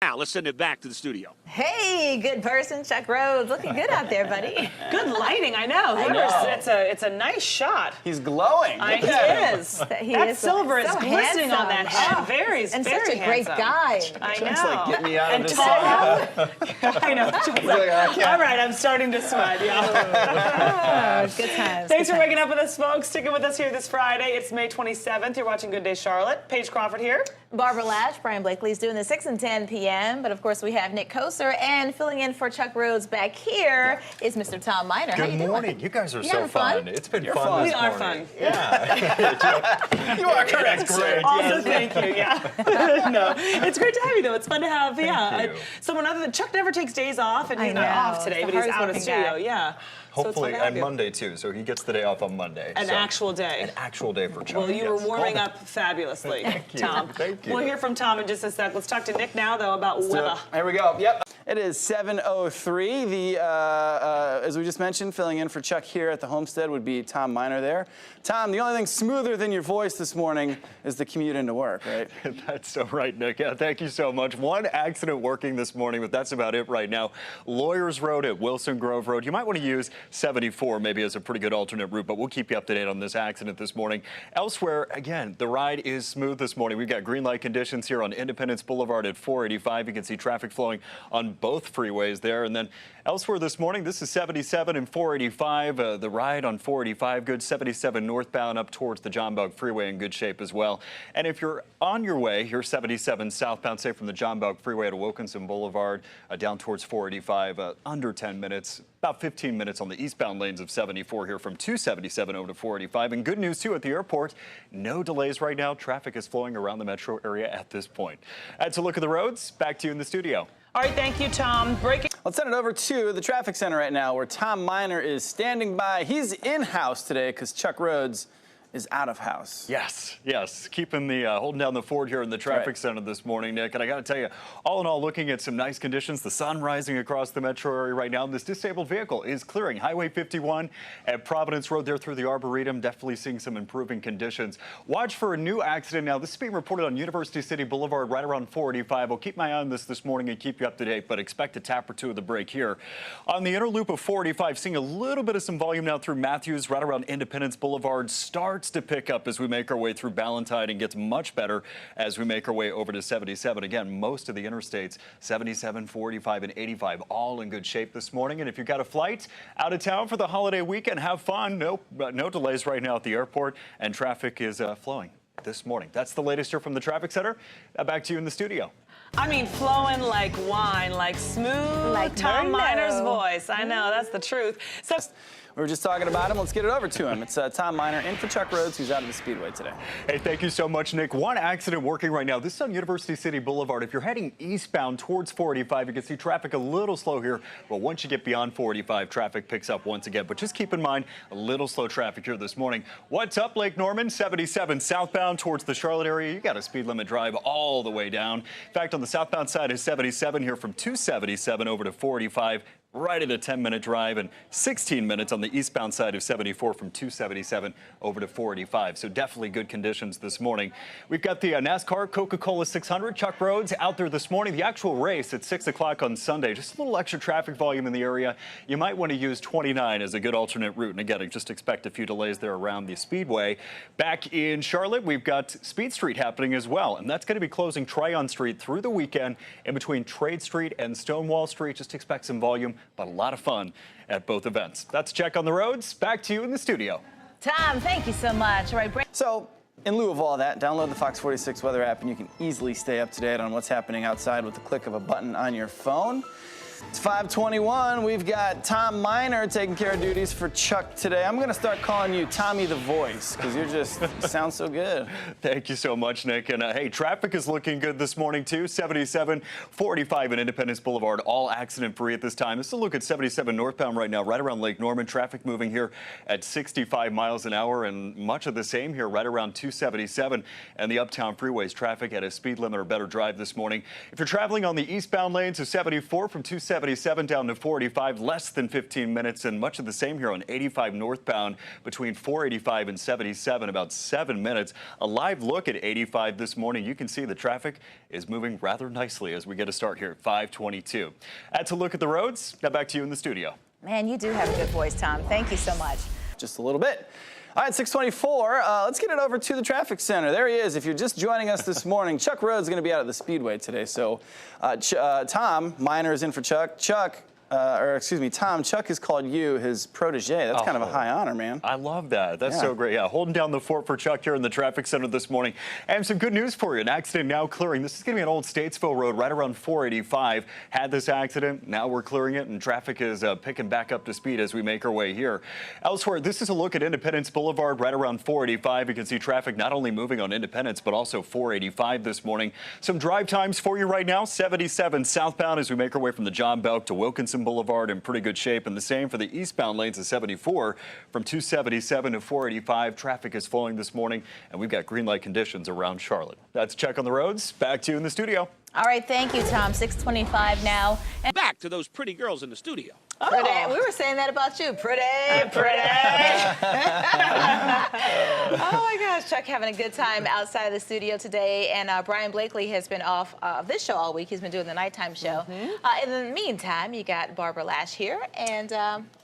Now, let's send it back to the studio. Hey, good person, Chuck Rhodes. Looking good out there, buddy. Good lighting, I know. It's a nice shot. He's glowing. He is. That silver is so glistening on that head. handsome. Very, And very such a great handsome. guy. I know. Chuck's like, get me out and of this tall. sauna. I know. Chuck's He's like, I can't. all right, I'm starting to sweat. Yeah. Oh, good times. Thanks for waking up with us, folks. Sticking with us here this Friday. It's May 27th. You're watching Good Day Charlotte. Paige Crawford here. Barbara Lash, Brian Blakely's doing the 6 and 10 p.m. But of course, we have Nick Koser, and filling in for Chuck Rhodes back here is Mr. Tom Miner. How Good you morning. doing? You guys are You so having fun? fun. It's been You're fun fun. this We are morning. fun. Yeah. You are correct. That's great. Also, Yes. thank you. Yeah. No, it's great to have you, though. It's fun to have, you. someone other than Chuck never takes days off, and I he's not know. off today, He's but the he's out of hardest studio. working Yeah. So it's Hopefully, fun to have and you. Monday too. So he gets the day off on Monday. An So, actual day. An actual day for Chuck. Well, you were yes. warming up fabulously, you. Tom. Thank you. We'll hear from Tom in just a sec. Let's talk to Nick now, though, about weather. Here we go. Yep. It is 7:03. As we just mentioned, filling in for Chuck here at the Homestead would be Tom Miner there. Tom, the only thing smoother than your voice this morning is the commute into work, right? That's so right, Nick. Yeah, thank you so much. One accident working this morning, but that's about it right now. Lawyers Road at Wilson Grove Road. You might want to use 74 maybe as a pretty good alternate route, but we'll keep you up to date on this accident this morning. Elsewhere, again, the ride is smooth this morning. We've got green light conditions here on Independence Boulevard at 485. You can see traffic flowing on both freeways there. And then elsewhere this morning, this is 77 and 485. The ride on 485, good. 77 northbound up towards the John Bug Freeway in good shape as well. And if you're on your way, you're 77 southbound, say from the John Bug Freeway to Wilkinson Boulevard down towards 485, under 10 minutes. About 15 minutes on the eastbound lanes of 74 here from 277 over to 485. And good news, too, at the airport. No delays right now. Traffic is flowing around the metro area at this point. That's a look at the roads. Back to you in the studio. All right, thank you, Tom. Breaking. Let's send it over to the traffic center right now where Tom Miner is standing by. He's in-house today because Chuck Rhodes is out of house. Yes. Keeping the holding down the fort here in the traffic center this morning, Nick. And I got to tell you, all in all, looking at some nice conditions. The sun rising across the metro area right now. This disabled vehicle is clearing Highway 51 at Providence Road there through the Arboretum. Definitely seeing some improving conditions. Watch for a new accident now. This is being reported on University City Boulevard right around 485. I'll keep my eye on this morning and keep you up to date, but expect a tap or two of the brake here. On the inner loop of 485, seeing a little bit of some volume now through Matthews right around Independence Boulevard. Starts to pick up as we make our way through Ballantyne and gets much better as we make our way over to 77. Again, most of the interstates, 77, 45, and 85, all in good shape this morning. And if you've got a flight out of town for the holiday weekend, have fun. No delays right now at the airport, and traffic is flowing this morning. That's the latest here from the traffic center. Back to you in the studio. I mean, flowing like wine, like smooth Like Tom Merlot. Miner's voice. I know, that's the truth. So. We were just talking about him. Let's get it over to him. It's Tom Miner in for Chuck Rhodes, who's out of the Speedway today. Hey, thank you so much, Nick. One accident working right now. This is on University City Boulevard. If you're heading eastbound towards 485, you can see traffic a little slow here. But once you get beyond 485, traffic picks up once again. But just keep in mind, a little slow traffic here this morning. What's up, Lake Norman? 77 southbound towards the Charlotte area. You got a speed limit drive all the way down. In fact, on the southbound side is 77 here from 277 over to 485. Right at a 10-minute drive, and 16 minutes on the eastbound side of 74 from 277 over to 485. So definitely good conditions this morning. We've got the NASCAR Coca-Cola 600. Chuck Rhodes out there this morning. The actual race at 6 o'clock on Sunday. Just a little extra traffic volume in the area. You might want to use 29 as a good alternate route. And again, just expect a few delays there around the Speedway. Back in Charlotte, we've got Speed Street happening as well. And that's going to be closing Tryon Street through the weekend in between Trade Street and Stonewall Street. Just expect some volume, but a lot of fun at both events. That's Check on the Roads. Back to you in the studio. Tom, thank you so much. All right, So, in lieu of all that, download the Fox 46 weather app and you can easily stay up to date on what's happening outside with the click of a button on your phone. It's 5:21. We've got Tom Miner taking care of duties for Chuck today. I'm going to start calling you Tommy the Voice because you sound so good. Thank you so much, Nick. And hey, traffic is looking good this morning, too. 77, 45 in Independence Boulevard, all accident-free at this time. Let's look at 77 northbound right now, right around Lake Norman. Traffic moving here at 65 miles an hour, and much of the same here right around 277. And the Uptown freeways, traffic at a speed limit or better drive this morning. If you're traveling on the eastbound lanes of 74 from 277 277 down to 45, less than 15 minutes, and much of the same here on 85 northbound between 485 and 77, about 7 minutes. A live look at 85 this morning. You can see the traffic is moving rather nicely as we get a start here at 522. That's a look at the roads. Now back to you in the studio. Man, you do have a good voice, Tom. Thank you so much. Just a little bit. All right, 624. Let's get it over to the traffic center. There he is. If you're just joining us this morning, Chuck Rhodes going to be out at the Speedway today. So Tom Miner is in for Chuck. Tom, Chuck has called you his protege. That's kind of a high honor, man. I love that. That's so great. Yeah, holding down the fort for Chuck here in the traffic center this morning. And some good news for you. An accident now clearing. This is going to be an old Statesville Road right around 485. Had this accident. Now we're clearing it, and traffic is picking back up to speed as we make our way here. Elsewhere, this is a look at Independence Boulevard right around 485. You can see traffic not only moving on Independence, but also 485 this morning. Some drive times for you right now. 77 southbound as we make our way from the John Belk to Wilkinson Boulevard in pretty good shape, and the same for the eastbound lanes of 74 from 277 to 485. Traffic is flowing this morning, and we've got green light conditions around Charlotte. That's Check on the Roads. Back to you in the studio. All right, thank you, Tom. 625 now. And Back to those pretty girls in the studio. pretty. We were saying that about you. Pretty. Oh my gosh, Chuck having a good time outside of the studio today, and Brian Blakely has been off of this show all week. He's been doing the nighttime show. In the meantime, you got Barbara Lash here, and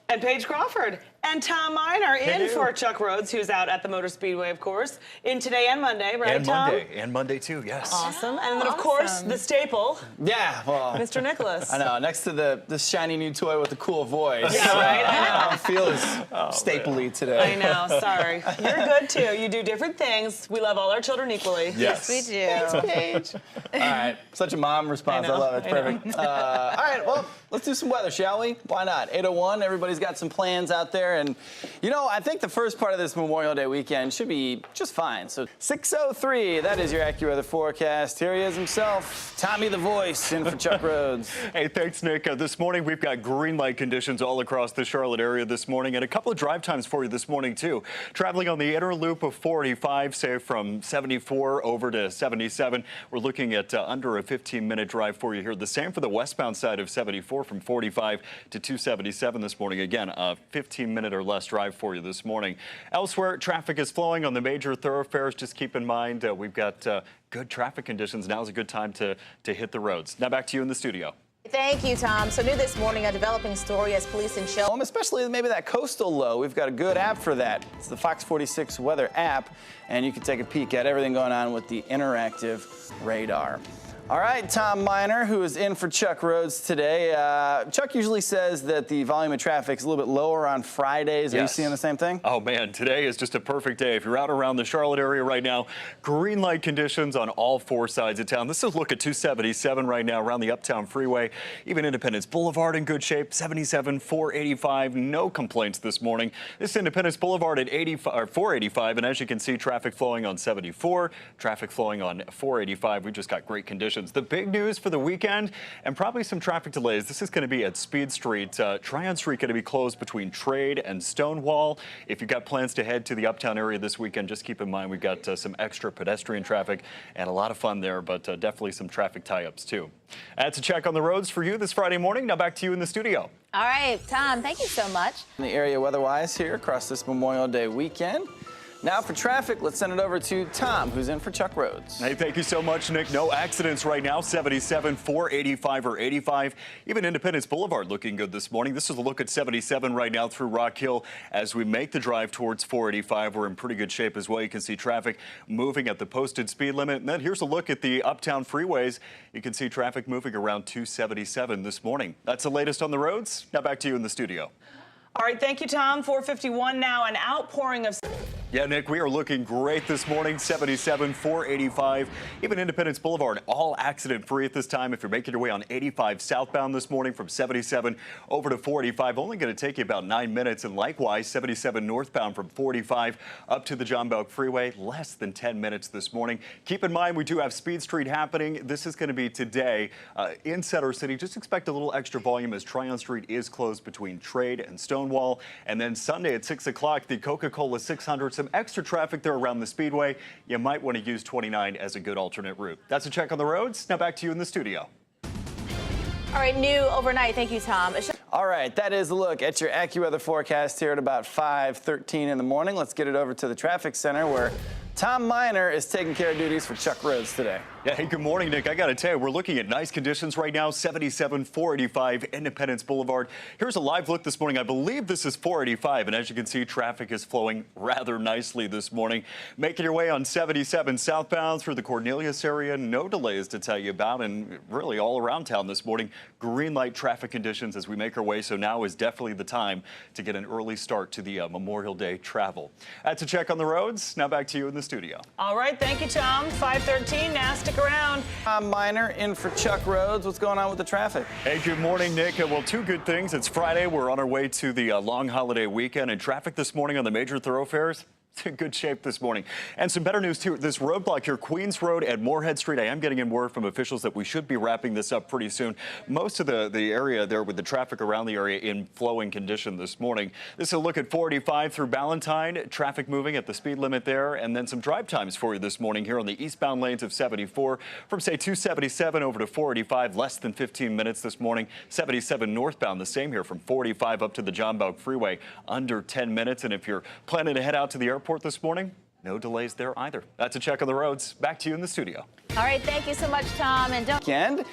Paige Crawford. And Tom Miner in for Chuck Rhodes, who's out at the Motor Speedway, of course, in today and Monday, right, And Tom? And Monday too, yes. Awesome. And then, of course, the staple, Yeah, well, Mr. Nicholas. I know. Next to the shiny new toy with the cool voice. Yeah, right? I don't feel as stapley today. I know, sorry. You're good, too. You do different things. We love all our children equally. Yes. we do. Paige. All right, such a mom response. I love it. It's perfect. All right, well, let's do some weather, shall we? Why not? 8:01. Everybody's got some plans out there, and I think the first part of this Memorial Day weekend should be just fine. So 6:03. That is your AccuWeather forecast. Here he is himself, Tommy the Voice, in for Chuck Rhodes. Hey, thanks, Nick. This morning, we've got green light conditions all across the Charlotte area this morning, and a couple of drive times for you this morning, too. Traveling on the inner loop of 485, say from 74 over to 77, we're looking at under a 15-minute drive for you here. The same for the westbound side of 74 from 45 to 277 this morning. Again, a 15-minute or less drive for you this morning. Elsewhere, traffic is flowing on the major thoroughfares. Just keep in mind we've got good traffic conditions. Now's a good time to hit the roads. Now back to you in the studio. Thank you, Tom. So new this morning, a developing story as police in Shell. Especially maybe that coastal low. We've got a good app for that. It's the Fox 46 weather app, and you can take a peek at everything going on with the interactive radar. All right, Tom Miner, who is in for Chuck Rhodes today. Chuck usually says that the volume of traffic is a little bit lower on Fridays. Are you seeing the same thing? Oh, man, today is just a perfect day. If you're out around the Charlotte area right now, green light conditions on all four sides of town. This is a look at 277 right now around the Uptown Freeway. Even Independence Boulevard in good shape. 77, 485, no complaints this morning. This is Independence Boulevard at 485, and as you can see, traffic flowing on 74, traffic flowing on 485. We've just got great conditions. The big news for the weekend, and probably some traffic delays, this is going to be at Speed Street. Tryon Street going to be closed between Trade and Stonewall. If you've got plans to head to the Uptown area this weekend, just keep in mind we've got some extra pedestrian traffic and a lot of fun there, but definitely some traffic tie-ups too. That's a check on the roads for you this Friday morning. Now back to you in the studio. All right, Tom, thank you so much. In the area weather-wise here across this Memorial Day weekend. Now for traffic, let's send it over to Tom, who's in for Chuck Rhodes. Hey, thank you so much, Nick. No accidents right now. 77, 485 or 85. Even Independence Boulevard looking good this morning. This is a look at 77 right now through Rock Hill. As we make the drive towards 485, we're in pretty good shape as well. You can see traffic moving at the posted speed limit. And then here's a look at the Uptown freeways. You can see traffic moving around 277 this morning. That's the latest on the roads. Now back to you in the studio. All right, thank you, Tom. 451 now, an outpouring of... Yeah, Nick, we are looking great this morning. 77, 485, even Independence Boulevard, all accident-free at this time. If you're making your way on 85 southbound this morning from 77 over to 485, only going to take you about 9 minutes. And likewise, 77 northbound from 45 up to the John Belk Freeway, less than 10 minutes this morning. Keep in mind, we do have Speed Street happening. This is going to be today in Center City. Just expect a little extra volume as Tryon Street is closed between Trade and Stonewall. And then Sunday at 6 o'clock, the Coca-Cola 600. Some extra traffic there around the Speedway. You might want to use 29 as a good alternate route. That's a check on the roads. Now back to you in the studio. All right, new overnight. Thank you, Tom. All right, that is a look at your AccuWeather forecast here at about 5:13 in the morning. Let's get it over to the traffic center where Tom Miner is taking care of duties for Chuck Rhodes today. Yeah, hey, good morning, Nick. I got to tell you, we're looking at nice conditions right now. 77, 485 Independence Boulevard. Here's a live look this morning. I believe this is 485, and as you can see, traffic is flowing rather nicely this morning. Making your way on 77 southbound through the Cornelius area. No delays to tell you about, and really all around town this morning. Green light traffic conditions as we make our way, so now is definitely the time to get an early start to the Memorial Day travel. That's a check on the roads. Now back to you in the studio. All right, thank you, Tom. 5:13 now. Stick around. Tom Miner in for Chuck Rhodes. What's going on with the traffic? Hey, good morning, Nick. Well, two good things. It's Friday. We're on our way to the long holiday weekend, and traffic this morning on the major thoroughfares. It's in good shape this morning. And some better news, too. This roadblock here, Queens Road at Moorhead Street, I am getting in word from officials that we should be wrapping this up pretty soon. Most of the area there with the traffic around the area in flowing condition this morning. This is a look at 485 through Ballantyne. Traffic moving at the speed limit there. And then some drive times for you this morning here on the eastbound lanes of 74. From, say, 277 over to 485, less than 15 minutes this morning. 77 northbound, the same here from 485 up to the John Bowk Freeway, under 10 minutes. And if you're planning to head out to the airport this morning, no delays there either. That's a check on the roads. Back to you in the studio. All right, thank you so much, Tom. And don't.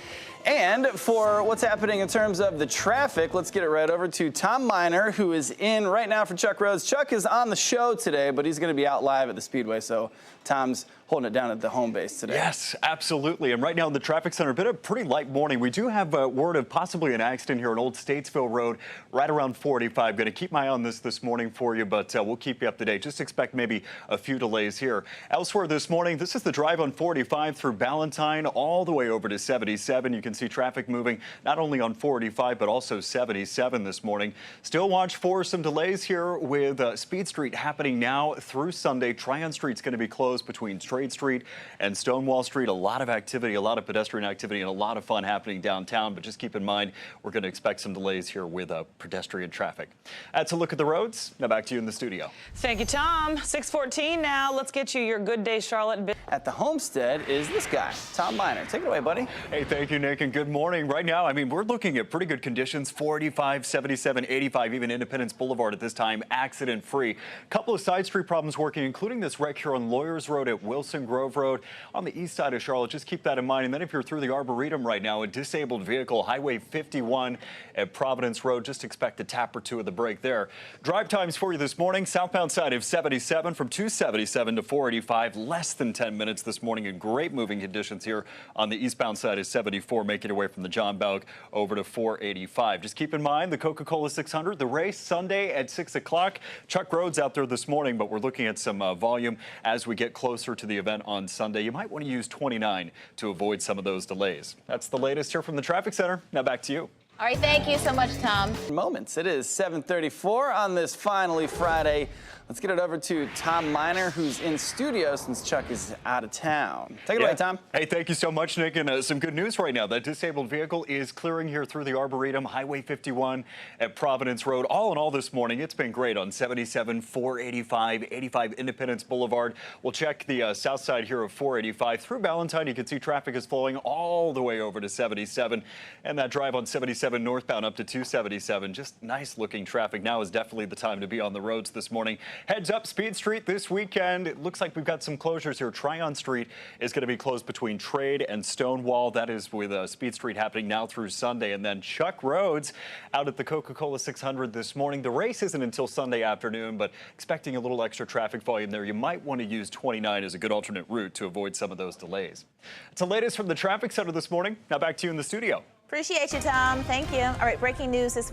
And for what's happening in terms of the traffic, let's get it right over to Tom Miner, who is in right now for Chuck Rhodes. Chuck is on the show today, but he's going to be out live at the Speedway, so Tom's holding it down at the home base today. Yes, absolutely. And right now in the traffic center, a bit of a pretty light morning. We do have word of possibly an accident here on Old Statesville Road, right around 485. Going to keep my eye on this morning for you, but we'll keep you up to date. Just expect maybe a few delays here. Elsewhere this morning, this is the drive on 485 through Ballantyne all the way over to 77. You can see traffic moving not only on 485, but also 77 this morning. Still watch for some delays here with Speed Street happening now through Sunday. Tryon Street's going to be closed between Trade Street and Stonewall Street. A lot of activity, a lot of pedestrian activity, and a lot of fun happening downtown. But just keep in mind, we're going to expect some delays here with pedestrian traffic. That's a look at the roads. Now back to you in the studio. Thank you, Tom. 6:14 now. Let's get you your Good Day Charlotte. At the Homestead is this guy, Tom Miner. Take it away, buddy. Hey, thank you, Nick, and good morning. Right now, I mean, we're looking at pretty good conditions. 485, 77, 85, even Independence Boulevard at this time, accident-free. Couple of side street problems working, including this wreck here on Lawyers Road at Wilson Grove Road on the east side of Charlotte. Just keep that in mind. And then if you're through the Arboretum right now, a disabled vehicle, Highway 51 at Providence Road, just expect a tap or two of the brake there. Drive times for you this morning, southbound side of 77 from 277 to 485, less than 10 minutes this morning, in great moving conditions here on the eastbound side of 74, making your way from the John Bowk over to 485. Just keep in mind the Coca-Cola 600, the race Sunday at 6 o'clock. Chuck Rhodes out there this morning, but we're looking at some volume as we get closer to the event on Sunday. You might want to use 29 to avoid some of those delays. That's the latest here from the traffic center. Now back to you. All right, thank you so much, Tom. Moments. It is 7:34 on this finally Friday. Let's get it over to Tom Miner, who's in studio since Chuck is out of town. Take it away, Tom. Hey, thank you so much, Nick. And some good news right now. That disabled vehicle is clearing here through the Arboretum, Highway 51 at Providence Road. All in all this morning, it's been great on 77, 485, 85 Independence Boulevard. We'll check the south side here of 485. Through Ballantyne, you can see traffic is flowing all the way over to 77. And that drive on 77 northbound up to 277. Just nice looking traffic. Now is definitely the time to be on the roads this morning. Heads up, Speed Street this weekend. It looks like we've got some closures here. Tryon Street is going to be closed between Trade and Stonewall. That is with Speed Street happening now through Sunday. And then Chuck Rhodes out at the Coca-Cola 600 this morning. The race isn't until Sunday afternoon, but expecting a little extra traffic volume there. You might want to use 29 as a good alternate route to avoid some of those delays. It's the latest from the traffic center this morning. Now back to you in the studio. Appreciate you, Tom. Thank you. All right, breaking news this